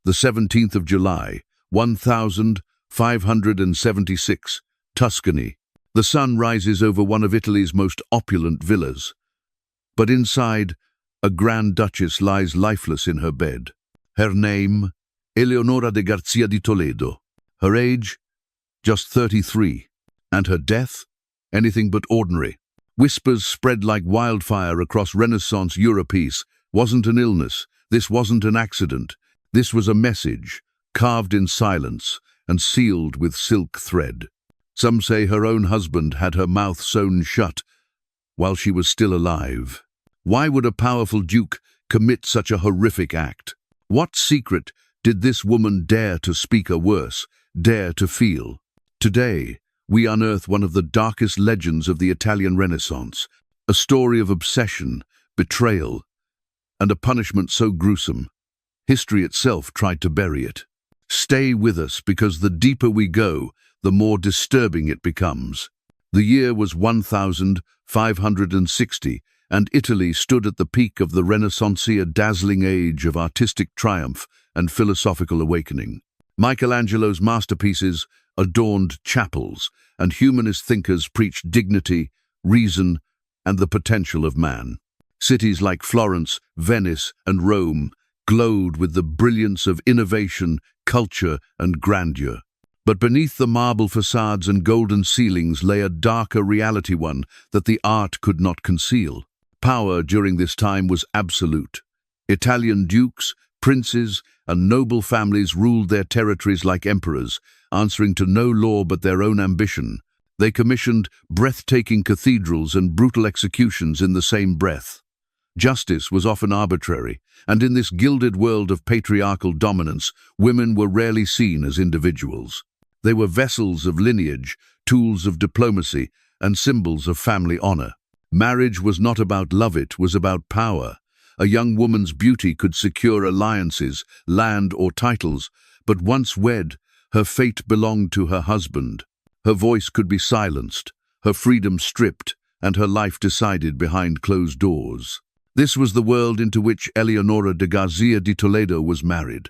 the 17th of July, 1576, Tuscany. The sun rises over one of Italy's most opulent villas. But inside, a Grand Duchess lies lifeless in her bed. Her name, Eleonora de Garcia di Toledo. Her age, just 33. And her death, anything but ordinary. Whispers spread like wildfire across Renaissance Europe. Wasn't an illness. This wasn't an accident. This was a message, carved in silence and sealed with silk thread. Some say her own husband had her mouth sewn shut while she was still alive. Why would a powerful duke commit such a horrific act? What secret did this woman dare to speak or worse, dare to feel? Today, we unearth one of the darkest legends of the Italian Renaissance, a story of obsession, betrayal, and a punishment so gruesome, history itself tried to bury it. Stay with us, because the deeper we go, the more disturbing it becomes. The year was 1560, and Italy stood at the peak of the Renaissance, a dazzling age of artistic triumph and philosophical awakening. Michelangelo's masterpieces adorned chapels, and humanist thinkers preached dignity, reason, and the potential of man. Cities like Florence, Venice, and Rome glowed with the brilliance of innovation, culture, and grandeur. But beneath the marble facades and golden ceilings lay a darker reality, one that the art could not conceal. Power during this time was absolute. Italian dukes, princes, and noble families ruled their territories like emperors, answering to no law but their own ambition. They commissioned breathtaking cathedrals and brutal executions in the same breath. Justice was often arbitrary, and in this gilded world of patriarchal dominance, women were rarely seen as individuals. They were vessels of lineage, tools of diplomacy, and symbols of family honor. Marriage was not about love, it was about power. A young woman's beauty could secure alliances, land, or titles, but once wed, her fate belonged to her husband. Her voice could be silenced, her freedom stripped, and her life decided behind closed doors. This was the world into which Eleonora de Garcia di Toledo was married,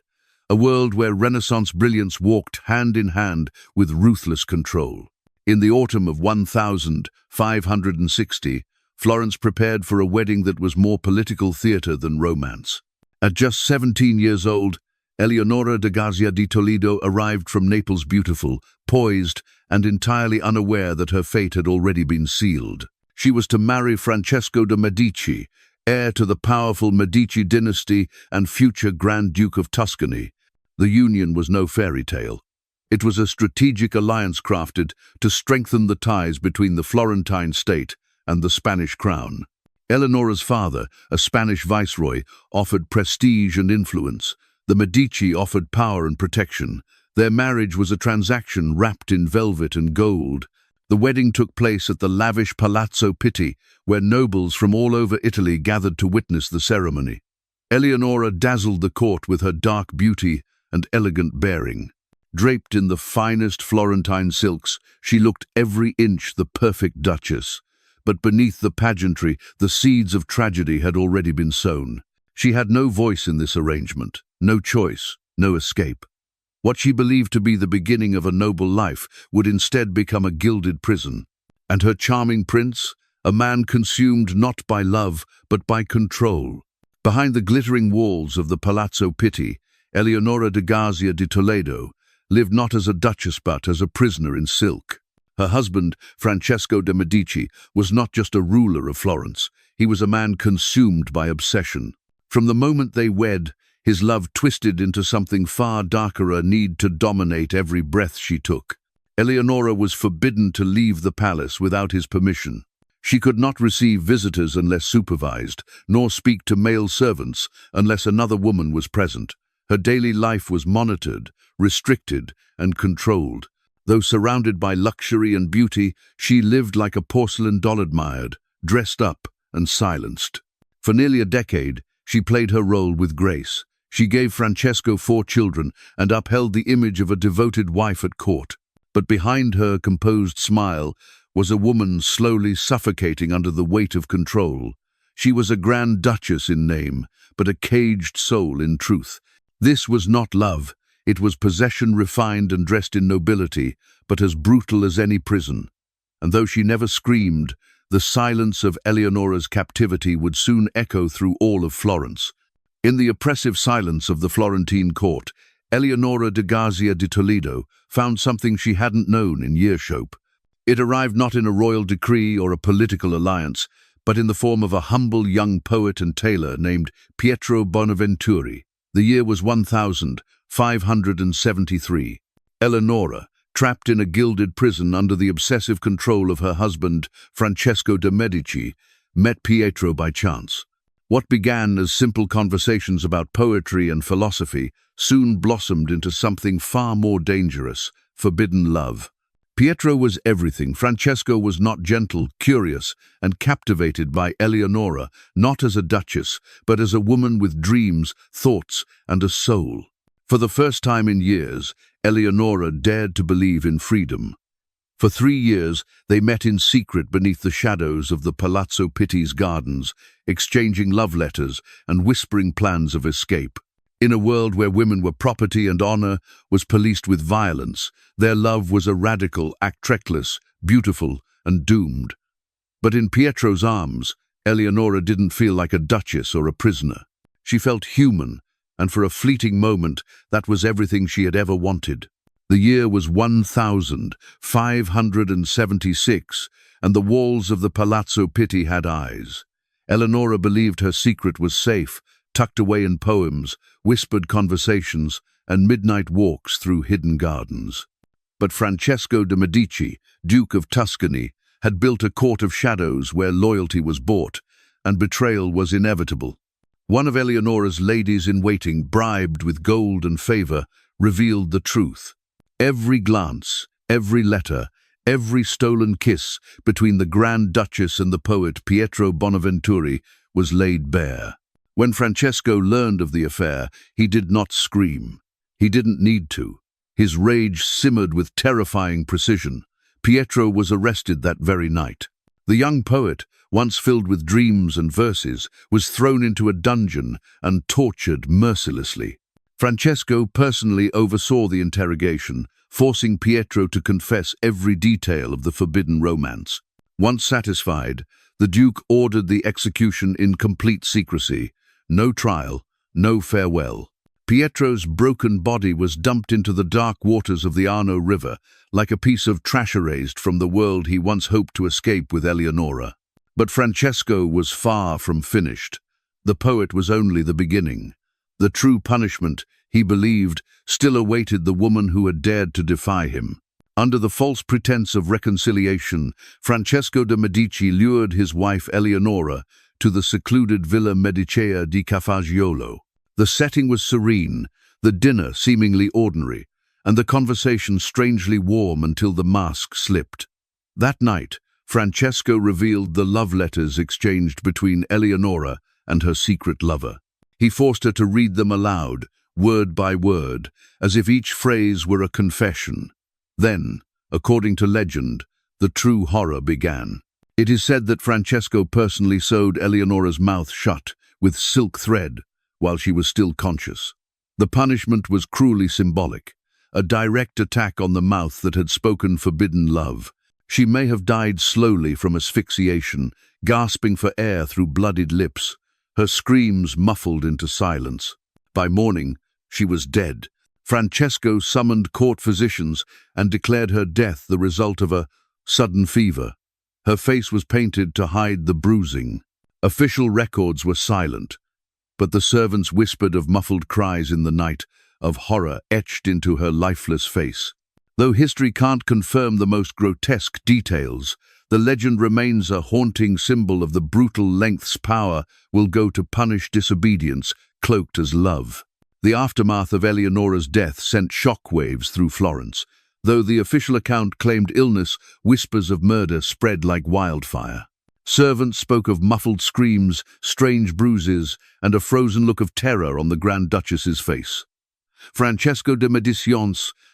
a world where Renaissance brilliance walked hand in hand with ruthless control. In the autumn of 1560, Florence prepared for a wedding that was more political theater than romance. At just 17 years old, Eleonora de Garcia di Toledo arrived from Naples, beautiful, poised, and entirely unaware that her fate had already been sealed. She was to marry Francesco de' Medici, heir to the powerful Medici dynasty and future Grand Duke of Tuscany. The union was no fairy tale. It was a strategic alliance crafted to strengthen the ties between the Florentine state and the Spanish crown. Eleonora's father, a Spanish viceroy, offered prestige and influence. The Medici offered power and protection. Their marriage was a transaction wrapped in velvet and gold. The wedding took place at the lavish Palazzo Pitti, where nobles from all over Italy gathered to witness the ceremony. Eleonora dazzled the court with her dark beauty and elegant bearing. Draped in the finest Florentine silks, she looked every inch the perfect duchess. But beneath the pageantry, the seeds of tragedy had already been sown. She had no voice in this arrangement, no choice, no escape. What she believed to be the beginning of a noble life would instead become a gilded prison. And her charming prince, a man consumed not by love, but by control. Behind the glittering walls of the Palazzo Pitti, Eleonora de Garcia di Toledo lived not as a duchess but as a prisoner in silk. Her husband, Francesco de' Medici, was not just a ruler of Florence. He was a man consumed by obsession. From the moment they wed, his love twisted into something far darker, a need to dominate every breath she took. Eleonora was forbidden to leave the palace without his permission. She could not receive visitors unless supervised, nor speak to male servants unless another woman was present. Her daily life was monitored, restricted, and controlled. Though surrounded by luxury and beauty, she lived like a porcelain doll, admired, dressed up, and silenced. For nearly a decade, she played her role with grace. She gave Francesco 4 children and upheld the image of a devoted wife at court. But behind her composed smile was a woman slowly suffocating under the weight of control. She was a Grand Duchess in name, but a caged soul in truth. This was not love. It was possession refined and dressed in nobility, but as brutal as any prison. And though she never screamed, the silence of Eleonora's captivity would soon echo through all of Florence. In the oppressive silence of the Florentine court, Eleonora de Gazia di Toledo found something she hadn't known in yearshope. It arrived not in a royal decree or a political alliance, but in the form of a humble young poet and tailor named Pietro Bonaventure. The year was 1573. Eleonora, trapped in a gilded prison under the obsessive control of her husband, Francesco de' Medici, met Pietro by chance. What began as simple conversations about poetry and philosophy soon blossomed into something far more dangerous: forbidden love. Pietro was everything. Francesco was not gentle, curious, and captivated by Eleonora, not as a duchess, but as a woman with dreams, thoughts, and a soul. For the first time in years, Eleonora dared to believe in freedom. For 3 years, they met in secret beneath the shadows of the Palazzo Pitti's gardens, exchanging love letters and whispering plans of escape. In a world where women were property and honor was policed with violence, their love was a radical, reckless, beautiful, and doomed. But in Pietro's arms, Eleonora didn't feel like a duchess or a prisoner. She felt human, and for a fleeting moment, that was everything she had ever wanted. The year was 1576, and the walls of the Palazzo Pitti had eyes. Eleonora believed her secret was safe, tucked away in poems, whispered conversations, and midnight walks through hidden gardens. But Francesco de' Medici, Duke of Tuscany, had built a court of shadows where loyalty was bought, and betrayal was inevitable. One of Eleonora's ladies-in-waiting, bribed with gold and favor, revealed the truth. Every glance, every letter, every stolen kiss between the Grand Duchess and the poet Pietro Bonaventure was laid bare. When Francesco learned of the affair, he did not scream. He didn't need to. His rage simmered with terrifying precision. Pietro was arrested that very night. The young poet, once filled with dreams and verses, was thrown into a dungeon and tortured mercilessly. Francesco personally oversaw the interrogation, forcing Pietro to confess every detail of the forbidden romance. Once satisfied, the Duke ordered the execution in complete secrecy. No trial, no farewell. Pietro's broken body was dumped into the dark waters of the Arno River, like a piece of trash erased from the world he once hoped to escape with Eleonora. But Francesco was far from finished. The poet was only the beginning. The true punishment, he believed, still awaited the woman who had dared to defy him. Under the false pretense of reconciliation, Francesco de' Medici lured his wife Eleonora to the secluded Villa Medicea di Cafaggiolo. The setting was serene, the dinner seemingly ordinary, and the conversation strangely warm until the mask slipped. That night, Francesco revealed the love letters exchanged between Eleonora and her secret lover. He forced her to read them aloud, word by word, as if each phrase were a confession. Then, according to legend, the true horror began. It is said that Francesco personally sewed Eleonora's mouth shut with silk thread while she was still conscious. The punishment was cruelly symbolic, a direct attack on the mouth that had spoken forbidden love. She may have died slowly from asphyxiation, gasping for air through bloodied lips, her screams muffled into silence. By morning, she was dead. Francesco summoned court physicians and declared her death the result of a sudden fever. Her face was painted to hide the bruising. Official records were silent, but the servants whispered of muffled cries in the night, of horror etched into her lifeless face. Though history can't confirm the most grotesque details, the legend remains a haunting symbol of the brutal lengths power will go to punish disobedience, cloaked as love. The aftermath of Eleonora's death sent shockwaves through Florence. Though the official account claimed illness, whispers of murder spread like wildfire. Servants spoke of muffled screams, strange bruises, and a frozen look of terror on the Grand Duchess's face. Francesco de' Medici,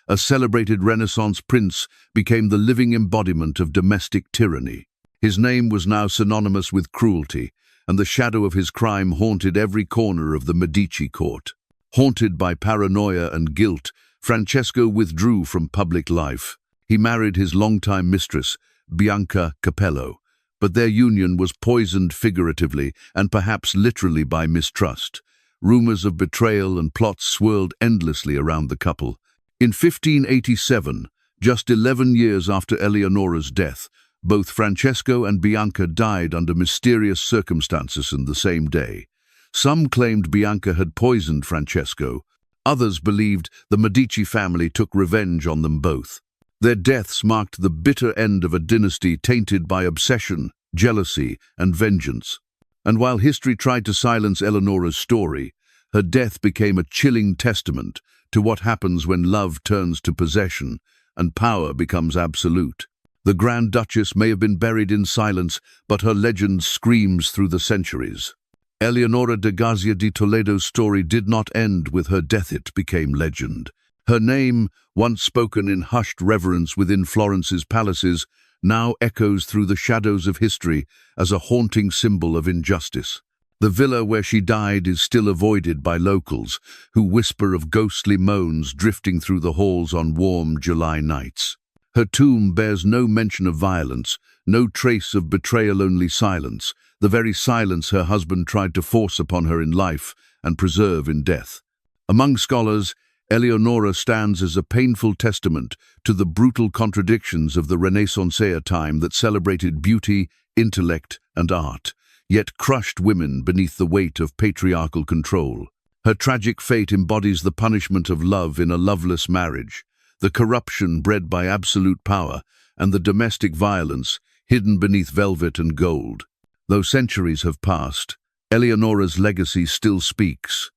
a celebrated Renaissance prince, became the living embodiment of domestic tyranny. His name was now synonymous with cruelty, and the shadow of his crime haunted every corner of the Medici court. Haunted by paranoia and guilt, Francesco withdrew from public life. He married his longtime mistress, Bianca Capello, but their union was poisoned figuratively and perhaps literally by mistrust. Rumors of betrayal and plots swirled endlessly around the couple. In 1587, just 11 years after Eleonora's death, both Francesco and Bianca died under mysterious circumstances on the same day. Some claimed Bianca had poisoned Francesco. Others believed the Medici family took revenge on them both. Their deaths marked the bitter end of a dynasty tainted by obsession, jealousy, and vengeance. And while history tried to silence Eleonora's story, her death became a chilling testament to what happens when love turns to possession and power becomes absolute. The Grand Duchess may have been buried in silence, but her legend screams through the centuries. Eleonora de Gazia di Toledo's story did not end with her death. It became legend. Her name, once spoken in hushed reverence within Florence's palaces, now echoes through the shadows of history as a haunting symbol of injustice. The villa where she died is still avoided by locals, who whisper of ghostly moans drifting through the halls on warm July nights. Her tomb bears no mention of violence, no trace of betrayal, only silence, the very silence her husband tried to force upon her in life and preserve in death. Among scholars, Eleonora stands as a painful testament to the brutal contradictions of the Renaissance time that celebrated beauty, intellect, and art, yet crushed women beneath the weight of patriarchal control. Her tragic fate embodies the punishment of love in a loveless marriage, the corruption bred by absolute power, and the domestic violence hidden beneath velvet and gold. Though centuries have passed, Eleonora's legacy still speaks,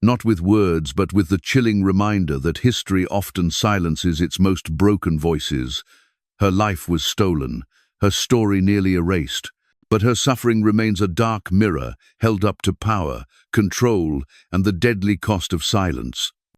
not with words but with the chilling reminder that history often silences its most broken voices. Her life was stolen, her story nearly erased, but her suffering remains a dark mirror held up to power, control, and the deadly cost of silence.